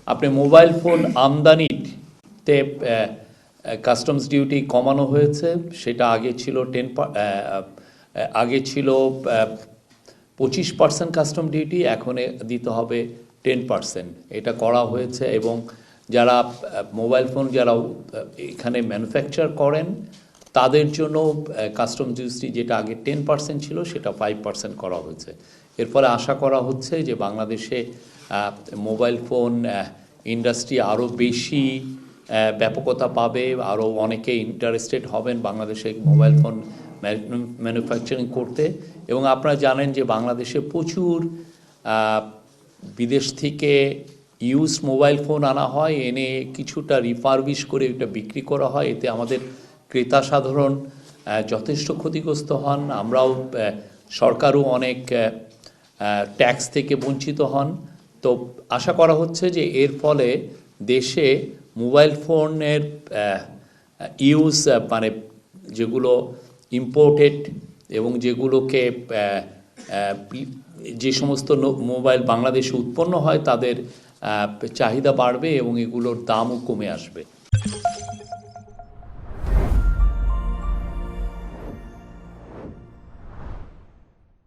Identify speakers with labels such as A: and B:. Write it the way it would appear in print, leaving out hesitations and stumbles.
A: আপনি mobile phone আমদানিতে customs duty কমানো হয়েছে। সেটা আগে ছিল 25% কাস্টম ডিউটি, এখন দিতে হবে 10%। এটা করা হয়েছে এবং যারা মোবাইল ফোন যারা এখানে ম্যানুফ্যাকচার করেন তাদের জন্য কাস্টম ডিউটি যেটা আগে 10% ছিল সেটা 5% করা হয়েছে। এর ফলে আশা করা হচ্ছে যে বাংলাদেশে মোবাইল ফোন ইন্ডাস্ট্রি আরও বেশি ব্যাপকতা পাবে, আরও অনেকে ইন্টারেস্টেড হবেন বাংলাদেশে মোবাইল ফোন ম্যানুফ্যাকচারিং করতে। এবং আপনারা জানেন যে বাংলাদেশে প্রচুর বিদেশ থেকে ইউজ মোবাইল ফোন আনা হয়, এনে কিছুটা রিফারবিশ করে এটা বিক্রি করা হয়। এতে আমাদের ক্রেতা সাধারণ যথেষ্ট ক্ষতিগ্রস্ত হন। আমরাও সরকারও অনেক ট্যাক্স থেকে বঞ্চিত হন। তো আশা করা হচ্ছে যে এর ফলে দেশে মোবাইল ফোনের ইউজ মানে যেগুলো ইম্পোর্টেড এবং যেগুলোকে যে সমস্ত মোবাইল বাংলাদেশে উৎপন্ন হয় তাদের চাহিদা বাড়বে এবং এগুলোর দামও কমে আসবে।